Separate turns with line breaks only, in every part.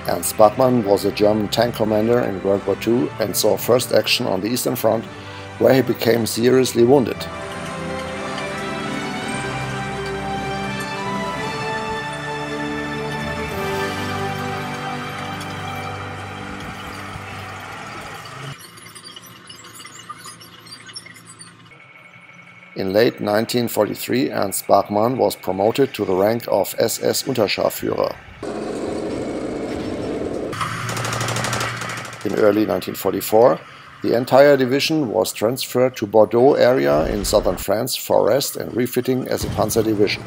Ernst Barkmann was a German tank commander in World War II and saw first action on the Eastern Front, where he became seriously wounded. In late 1943, Ernst Barkmann was promoted to the rank of SS-Unterscharführer. In early 1944, the entire division was transferred to Bordeaux area in southern France for rest and refitting as a Panzer division.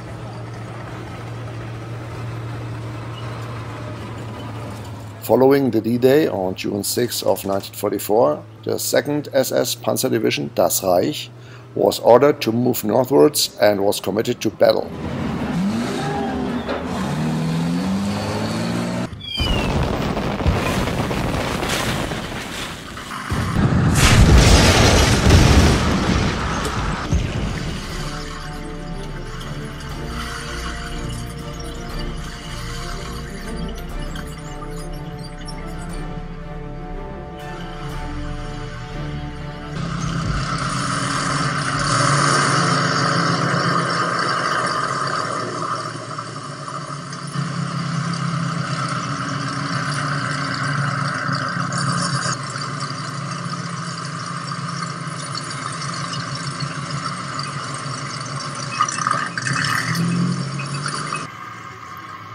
Following the D-Day on June 6 of 1944, the 2nd SS Panzer Division, Das Reich, was ordered to move northwards and was committed to battle.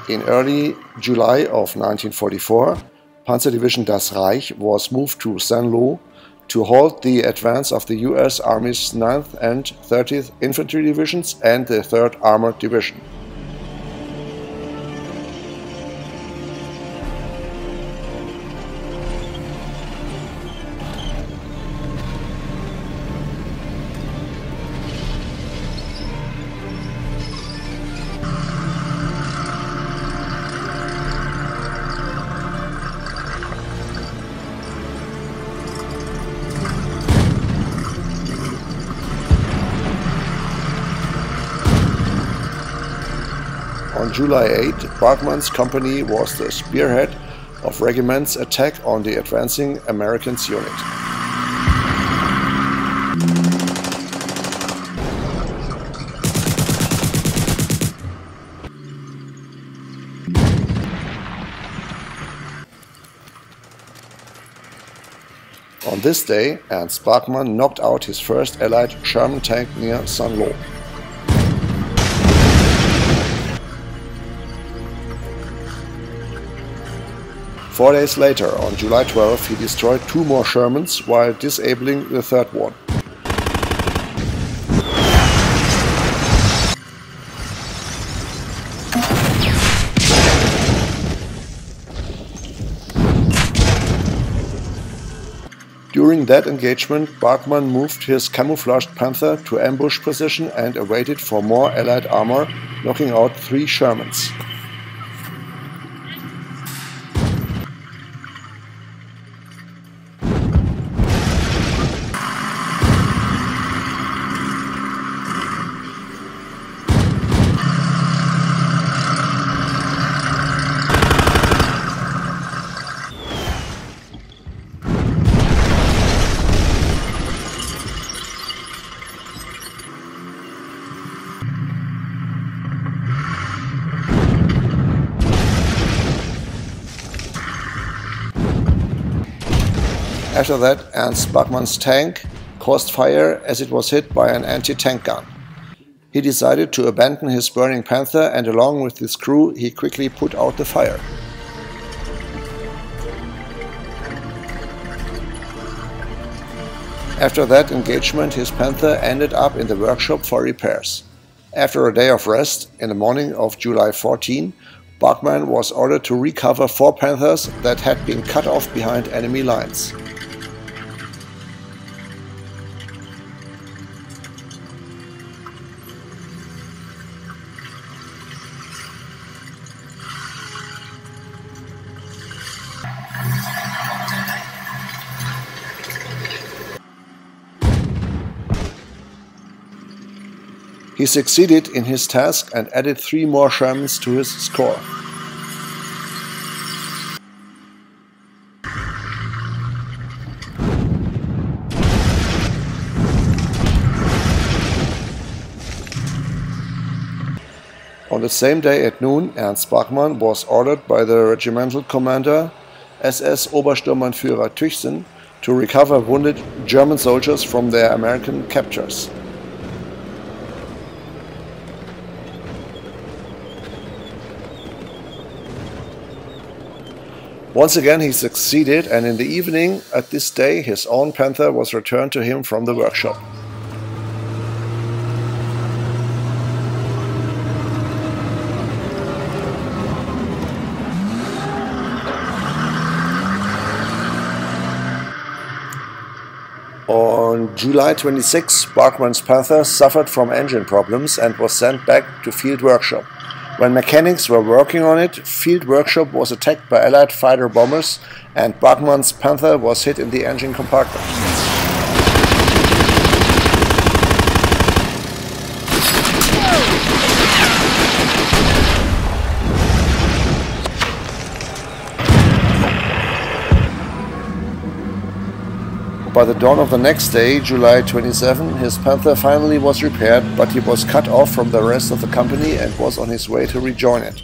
In early July of 1944, Panzer Division Das Reich was moved to Saint-Lô to halt the advance of the US Army's 9th and 30th Infantry Divisions and the 3rd Armored Division. On July 8, Barkmann's company was the spearhead of regiment's attack on the advancing Americans unit. On this day, Ernst Barkmann knocked out his first Allied Sherman tank near Saint-Lô. Four days later, on July 12, he destroyed 2 more Shermans while disabling the 3rd one. During that engagement, Barkmann moved his camouflaged Panther to ambush position and awaited for more Allied armor, knocking out 3 Shermans. After that, Ernst Barkmann's tank caused fire as it was hit by an anti-tank gun. He decided to abandon his burning Panther, and along with his crew he quickly put out the fire. After that engagement, his Panther ended up in the workshop for repairs. After a day of rest, in the morning of July 14, Barkmann was ordered to recover 4 Panthers that had been cut off behind enemy lines. He succeeded in his task and added 3 more Shermans to his score. On the same day at noon, Ernst Barkmann was ordered by the Regimental Commander SS Obersturmbannführer Tychsen to recover wounded German soldiers from their American captors. Once again he succeeded, and in the evening at this day his own Panther was returned to him from the workshop. On July 26, Barkmann's Panther suffered from engine problems and was sent back to field workshop. When mechanics were working on it, field workshop was attacked by Allied fighter bombers and Barkmann's Panther was hit in the engine compartment. By the dawn of the next day, July 27, his Panther finally was repaired, but he was cut off from the rest of the company and was on his way to rejoin it.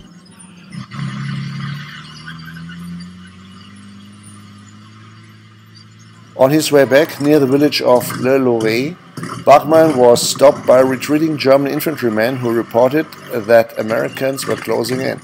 On his way back, near the village of Le Loret, Barkmann was stopped by retreating German infantrymen who reported that Americans were closing in.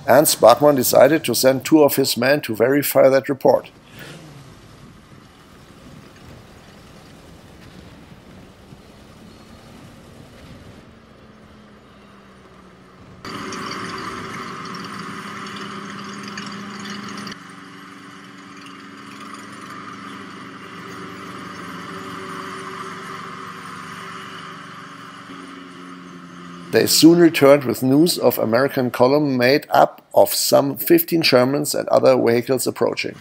Ernst Barkmann decided to send 2 of his men to verify that report. They soon returned with news of American column made up of some 15 Shermans and other vehicles approaching.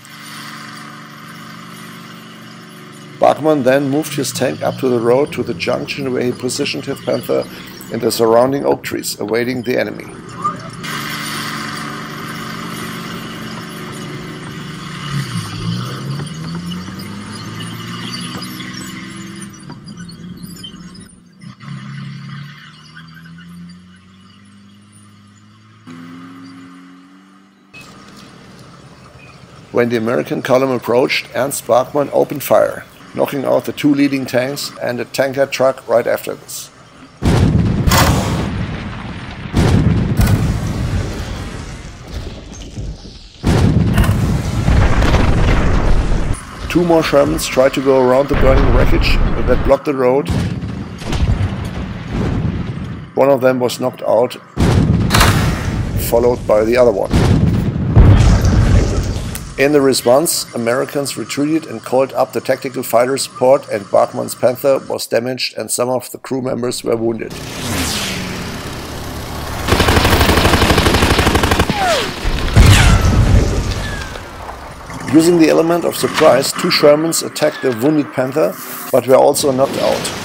Barkmann then moved his tank up to the road to the junction where he positioned his Panther in the surrounding oak trees, awaiting the enemy. When the American column approached, Ernst Barkmann opened fire, knocking out the 2 leading tanks and a tanker truck right after this. Two more Shermans tried to go around the burning wreckage that blocked the road. One of them was knocked out, followed by the other one. In the response, Americans retreated and called up the tactical fighter support, and Barkmann's Panther was damaged and some of the crew members were wounded. Using the element of surprise, 2 Shermans attacked the wounded Panther, but were also knocked out.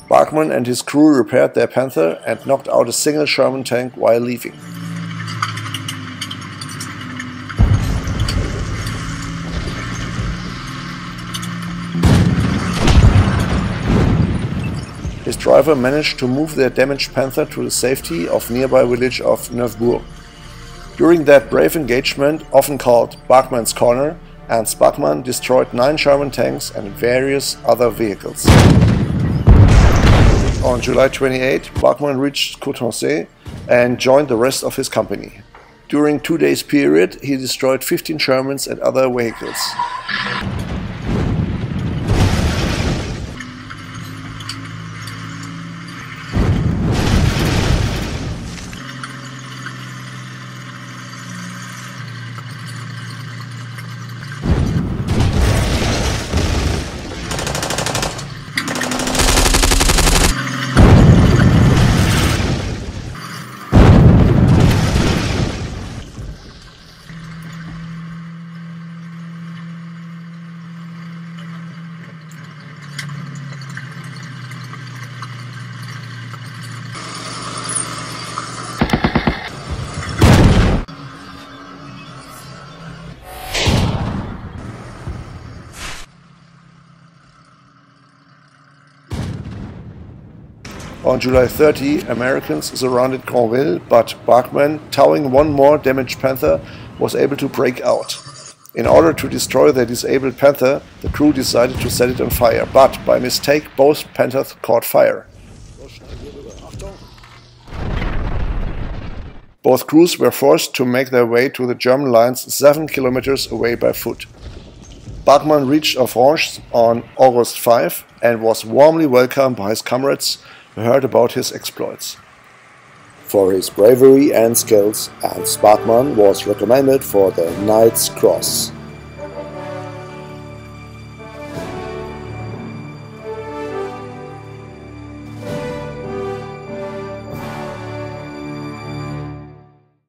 Barkmann and his crew repaired their Panther and knocked out a single Sherman tank while leaving. His driver managed to move their damaged Panther to the safety of nearby village of Neufbourg. During that brave engagement, often called Barkmann's Corner, Ernst Barkmann destroyed 9 Sherman tanks and various other vehicles. On July 28, Barkmann reached Cotonset and joined the rest of his company. During 2 days period, he destroyed 15 Shermans and other vehicles. On July 30, Americans surrounded Granville, but Barkmann, towing one more damaged Panther, was able to break out. In order to destroy the disabled Panther, the crew decided to set it on fire, but by mistake both Panthers caught fire. Both crews were forced to make their way to the German lines 7 kilometers away by foot. Barkmann reached Avranches on August 5 and was warmly welcomed by his comrades who heard about his exploits.
For his bravery and skills, Ernst Barkmann was recommended for the Knight's Cross.